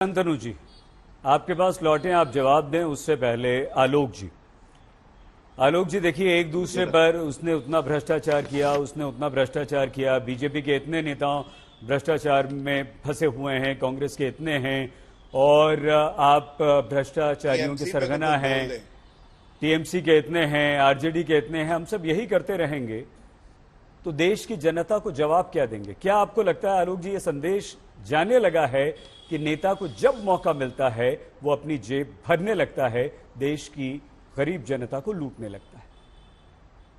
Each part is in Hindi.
शांतनु जी, आपके पास लौटे, आप जवाब दें। उससे पहले आलोक जी देखिए, एक दूसरे पर उसने उतना भ्रष्टाचार किया, उसने उतना भ्रष्टाचार किया। बीजेपी के इतने नेता भ्रष्टाचार में फंसे हुए हैं, कांग्रेस के इतने हैं, और आप भ्रष्टाचारियों के सरगना हैं। टीएमसी के इतने हैं, आरजेडी के इतने हैं। हम सब यही करते रहेंगे तो देश की जनता को जवाब क्या देंगे? क्या आपको लगता है आलोक जी, ये संदेश जाने लगा है कि नेता को जब मौका मिलता है वो अपनी जेब भरने लगता है, देश की गरीब जनता को लूटने लगता है?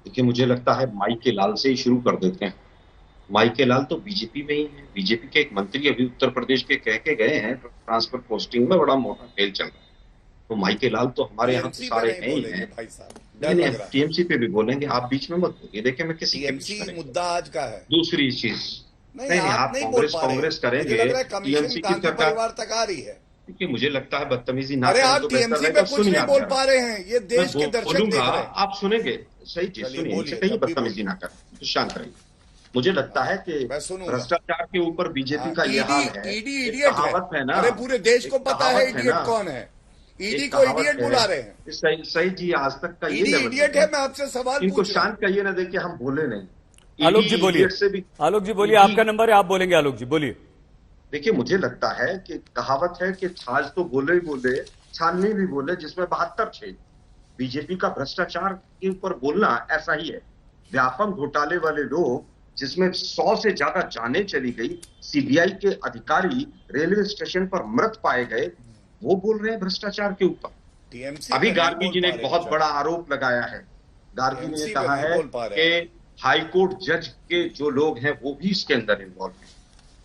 देखिए, मुझे लगता है माइके लाल से ही शुरू कर देते हैं। माइके लाल तो बीजेपी में ही है। बीजेपी के एक मंत्री अभी उत्तर प्रदेश के कह के गए हैं ट्रांसफर पोस्टिंग में बड़ा मोटा खेल चल रहा है। तो माइके लाल तो हमारे यहाँ तो सारे हैं ही हैं। टीएमसी पे भी बोलेंगे, आप बीच में मत बोलिए। देखिए, मैं किसी टीएमसी मुद्दा आज का है। दूसरी चीज नहीं, आप कांग्रेस करेंगे, टीएमसी की परिवार तक आ रही है। क्योंकि मुझे लगता है बदतमीजी ना अरे आप टीएमसी पे कुछ नहीं बोल पा रहे हैं, ये देश के दर्शक देख रहे हैं। आप सुनेंगे, सही चीज सुनिए, कहीं बदतमीजी ना करें, तो शांत रहिए। मुझे लगता है कि भ्रष्टाचार के ऊपर बीजेपी का यह हाल है। ईडी इडियट है ना, अरे पूरे देश को पता है इडियट कौन है। ईडी को इडियट बुला रहे हैं। सही जी, आज तक का ये इडियट है। मैं आपसे सवाल इनको शांत कहिए ना, देखिए हम बोले नहीं। आलोक जी बोलिए, आलोक जी बोलिए, आपका नंबर है, आप बोलेंगे। आलोक जी बोलिए। देखिए, मुझे लगता है कि कहावत है कि छाछ तो बोले ही बोले, छाननी भी बोले, जिसमें 72 छेद। बीजेपी का भ्रष्टाचार के ऊपर बोलना ऐसा ही है। व्यापक घोटाले वाले लोग, जिसमें 100 से ज्यादा जानें चली गई, सीबीआई के अधिकारी रेलवे स्टेशन पर मृत पाए गए, वो बोल रहे हैं भ्रष्टाचार के ऊपर। अभी गार्गी जी ने एक बहुत बड़ा आरोप लगाया है। गार्गी ने कहा है कि हाईकोर्ट जज के जो लोग हैं वो भी इसके अंदर इन्वॉल्व हैं।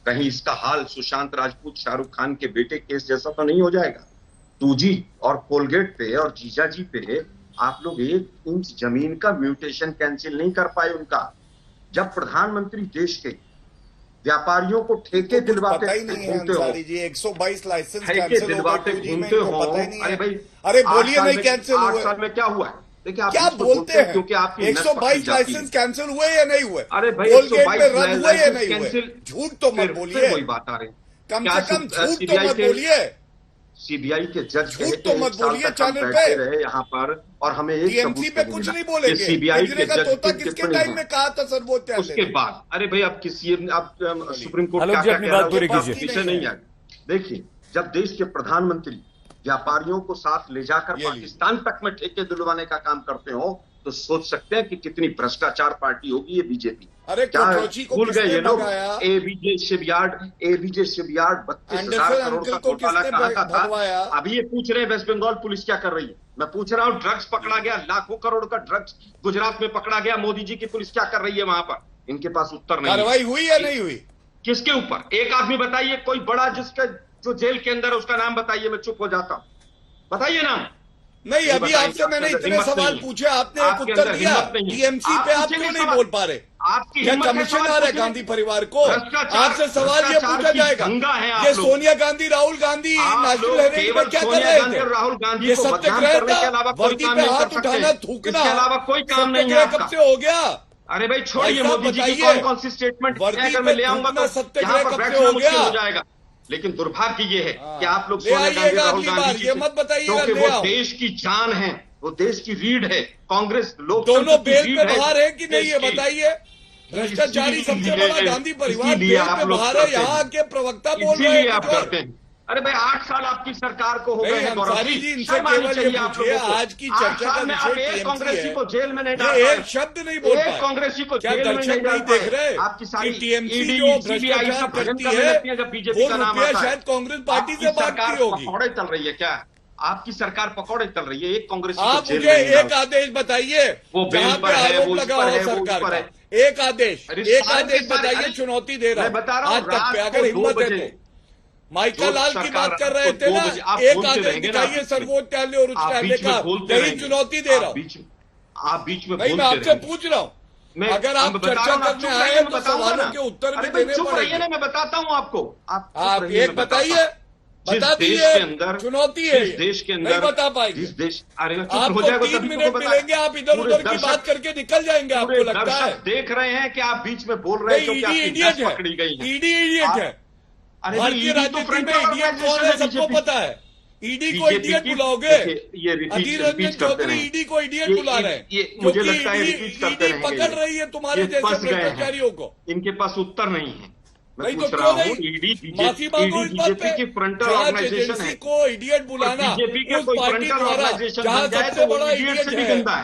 कहीं इसका हाल सुशांत राजपूत शाहरुख खान के बेटे केस जैसा तो नहीं हो जाएगा? 2G और कोलगेट पे और जीजाजी पे आप लोग 1 इंच जमीन का म्यूटेशन कैंसिल नहीं कर पाए उनका। जब प्रधानमंत्री देश के व्यापारियों को ठेके दिलवाते घूमते हो, 122 लाइसेंस ठेके दिलवाते घूमते हो, अरे भाई, अरे बोलिए नहीं कैंसिल हुए। 8 साल में क्या हुआ है? देखिए, आप क्या बोलते हैं? क्योंकि आपकी 122 लाइसेंस कैंसिल हुए या नहीं हुए? अरे भाई, कोलगेट पे रद्द हुए या नहीं हुए? झूठ तो मत बोलिए। वही बात आ रही, कम से कम झूठ तो मत बोलिए। सीबीआई के जज झूठ तो मत बोलिए चैनल पे रहे यहाँ पर, और हमें एक टीएमसी पे कुछ नहीं बोलेंगे। सीबीआई के जज तोता किसके टाइम में कहा था सर्वोच्च न्यायालय? उसके बाद अरे भाई, अब किसी आप सुप्रीम कोर्ट क्या कह रहा है विषय नहीं है। देखिए, जब देश के प्रधानमंत्री व्यापारियों को साथ ले जाकर पाकिस्तान तक में ठेके दिलवाने का काम करते हो, तो सोच सकते हैं कि कितनी भ्रष्टाचार पार्टी होगी ये बीजेपी। अरे क्या भूल गए ये लोग? एबीजे शिपयार्ड 32,000 करोड़ का घोटाला कहा था। अभी ये पूछ रहे हैं वेस्ट बंगाल पुलिस क्या कर रही है। मैं पूछ रहा हूँ, ड्रग्स पकड़ा गया, लाखों करोड़ का ड्रग्स गुजरात में पकड़ा गया, मोदी जी की पुलिस क्या कर रही है वहां पर? इनके पास उत्तर नहीं। कार्रवाई हुई या नहीं हुई? किसके ऊपर? एक आदमी बताइए, कोई बड़ा जिसका जो जेल के अंदर है उसका नाम बताइए, मैं चुप हो जाता हूँ। बताइए नाम। नहीं, अभी आपसे मैंने इतने सवाल पूछे, आपने एक उत्तर दिया। टीएमसी पे आप क्यों नहीं बोल पा रहे? क्या कमीशन आ रहा है गांधी परिवार को? आपसे सवाल ये पूछा जाएगा, ये सोनिया गांधी, राहुल गांधी नेशनल हेराल्ड में क्या कर रहे थे? राहुल गांधी ये सत्याग्रह था, वर्दी पे हाथ उठाना, थूकना, इसके अलावा कोई काम नहीं है। कब से हो गया? अरे भाई छोड़िए, मोदी जी की कौन सी स्टेटमेंट वर्दी में ले आऊंगा तो सत्याग्रह कब से हो गया? हो जाएगा। लेकिन दुर्भाग्य ये है कि आप लोग सोनिया गांधी, राहुल गांधी, ये मत बताइए, क्योंकि वो देश की जान है, वो देश की रीढ़ है। कांग्रेस लोग दोनों बेल पे बाहर है कि नहीं, ये बताइए। भ्रष्टाचारी सबसे बड़ा गांधी परिवार बेल पे बाहर है, यहाँ के प्रवक्ता बोल रहे हैं। आप करते हैं। अरे भाई, 8 साल आपकी सरकार को हो गए हैं। अंसारी जी, इनसे केवल ये पूछिए, आज की चर्चा का विषय एक कांग्रेसी को जेल में नहीं डाला, एक शब्द नहीं बोल पाए। कांग्रेसी को क्या दर्शक नहीं देख रहे? आपकी सारी टीएमसी जो भ्रष्टाचार करती है, जब बीजेपी वो का नाम रुपया आता है, शायद कांग्रेस पार्टी से बांटती होगी। पकौड़े चल रही है क्या? आपकी सरकार पकौड़े चल रही है। एक कांग्रेसी आप मुझे एक आदेश बताइए, जहां पे आरोप लगा हो सरकार का। एक आदेश बताइए, चुनौती दे रहा हूं आज तक पे, अगर हिम्मत है तो। माइकल लाल की बात कर रहे थे ना, एक आदेश दिखाइए सर्वोच्च न्यायालय और उच्च न्यायालय का, यही चुनौती दे रहा हूं। आप बीच में नहीं, मैं आपसे पूछ रहा हूं, अगर आप चर्चा करने आए तो सवालों के उत्तर भी देने पड़ेंगे। मैं बताता हूं आपको। आप एक बताइए, बता दीजिए, चुनौती है देश के अंदर, नहीं बता पाएंगे। आपको 3 मिनट मिलेंगे, आप इधर उधर की बात करके निकल जाएंगे। आपको लगता है देख रहे हैं कि आप बीच में बोल रहे हैं, ईडी इडियट है, ईडी इडियट है। भारतीय राजनीति में इडियट कौन है सबको पता है। ईडी को इडियट बुलाओगे? अधीर रंजन चौधरी ईडी को इडियट बुला रहे हैं, मुझे लगता है ईडी पकड़ रही है तुम्हारे जैसे भ्रष्टाचारियों को। इनके पास उत्तर नहीं है। मैं पूछ रहा हूँ, माफी मांगो इस बात पे। जांच एजेंसी को इडियट बुलाना उस पार्टी द्वारा जहां सबसे बड़ा इडियट है।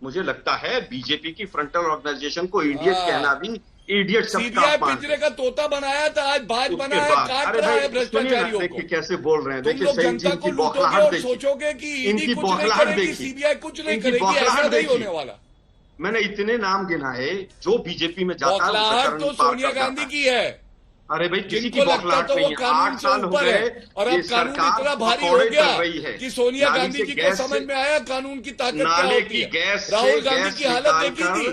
मुझे लगता है बीजेपी की फ्रंटल ऑर्गेनाइजेशन को इडियट कहना भी इडियट सीबीआई पिंजरे का तोता बनाया था, आज बाज बनाया, काट रहा है भ्रष्टाचारियों को। कैसे बोल रहे हैं? तुम लोग जनता को लूटोगे और सोचोगे कि ईडी कुछ नहीं करेगी, सीबीआई कुछ नहीं करेगी, ऐसा नहीं होने वाला। मैंने इतने नाम गिनाए जो बीजेपी में जाता है। बौखलाहट तो सोनिया गांधी की है। अरे भाई, किसी की बौखलाहट नहीं है। 8 साल ऊपर है और अब कानून इतना भारी हो गया कि सोनिया गांधी जी को समझ में आया कानून की ताकत क्या होती है। राहुल गांधी की हालत देखी थी,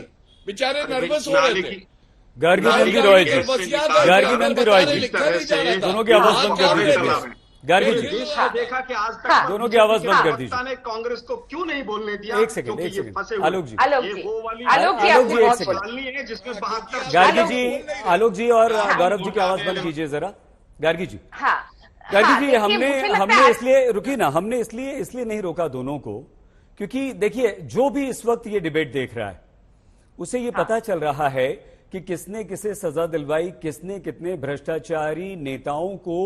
बेचारे नर्वस हो रहे थे। गार्गी नंदी रॉय जी, गार्गी नंदी रॉय जी, दोनों की आवाज बंद कर दीजिए। गार्गी जी, देखा कि आज तक दोनों की आवाज बंद कर दीजिए। ने कांग्रेस को क्यों नहीं बोलने दिया? एक सेकंड आलोक जी, आलोक जी एक सेकंड। जिसमें 72 गार्गी जी, आलोक जी और गौरव जी की आवाज बंद कीजिए जरा। गार्गी जी, गार्गी जी, हमने इसलिए रुकी ना, हमने इसलिए नहीं रोका दोनों को, क्योंकि देखिए जो भी इस वक्त ये डिबेट देख रहा है उसे ये पता चल रहा है कि किसने किसे सजा दिलवाई, किसने कितने भ्रष्टाचारी नेताओं को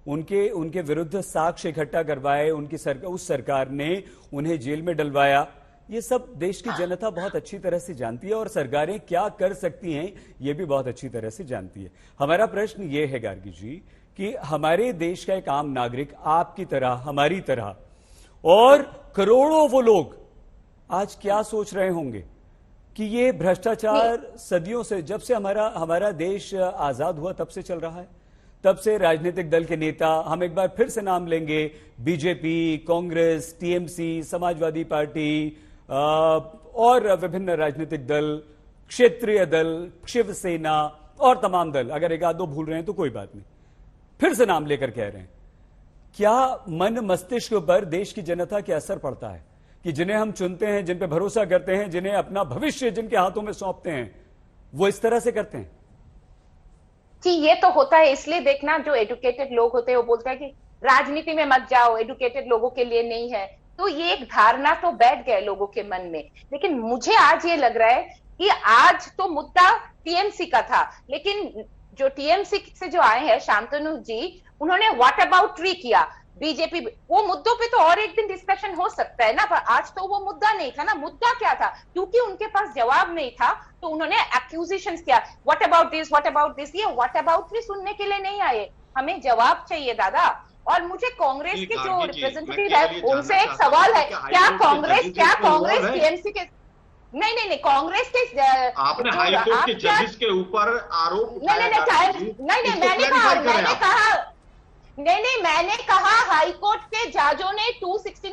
उनके विरुद्ध साक्ष्य इकट्ठा करवाए, उस सरकार ने उन्हें जेल में डलवाया। ये सब देश की जनता बहुत अच्छी तरह से जानती है और सरकारें क्या कर सकती हैं ये भी बहुत अच्छी तरह से जानती है। हमारा प्रश्न ये है गार्गी जी कि हमारे देश का एक आम नागरिक आपकी तरह, हमारी तरह और करोड़ों वो लोग आज क्या सोच रहे होंगे कि ये भ्रष्टाचार सदियों से, जब से हमारा देश आजाद हुआ तब से चल रहा है। तब से राजनीतिक दल के नेता, हम एक बार फिर से नाम लेंगे, BJP, Congress, TMC, Samajwadi party और विभिन्न राजनीतिक दल, क्षेत्रीय दल, शिवसेना और तमाम दल, अगर एक आध दो भूल रहे हैं तो कोई बात नहीं, फिर से नाम लेकर कह रहे हैं, क्या मन मस्तिष्क पर देश की जनता के असर पड़ता है कि जिन्हें हम चुनते हैं, जिन पे भरोसा करते हैं, जिन्हें अपना भविष्य जिनके हाथों में सौंपते हैं, वो इस तरह से करते हैं? जी, ये तो होता है। इसलिए देखना, जो एजुकेटेड लोग होते हैं वो बोलते हैं कि राजनीति में मत जाओ, एजुकेटेड लोगों के लिए नहीं है। तो ये एक धारणा तो बैठ गया लोगों के मन में। लेकिन मुझे आज ये लग रहा है कि आज तो मुद्दा टीएमसी का था, लेकिन जो टीएमसी से जो आए हैं शांतनु जी, उन्होंने व्हाट अबाउट ट्री किया। बीजेपी, वो मुद्दों पे तो और एक दिन डिस्कशन हो सकता है ना, पर आज तो वो मुद्दा नहीं था ना। मुद्दा क्या था? क्योंकि उनके पास जवाब नहीं था तो उन्होंने एक्यूजेशंस किया, what about this, what about this. ये व्हाट अबाउट भी सुनने के लिए नहीं आए, हमें जवाब चाहिए दादा। और मुझे कांग्रेस के जो रिप्रेजेंटेटिव है उनसे एक सवाल है, क्या कांग्रेस टीएमसी के नहीं कांग्रेस के आपने हाईकोर्ट के जजेस के ऊपर आरोप मैंने कहा हाईकोर्ट के जजों ने 269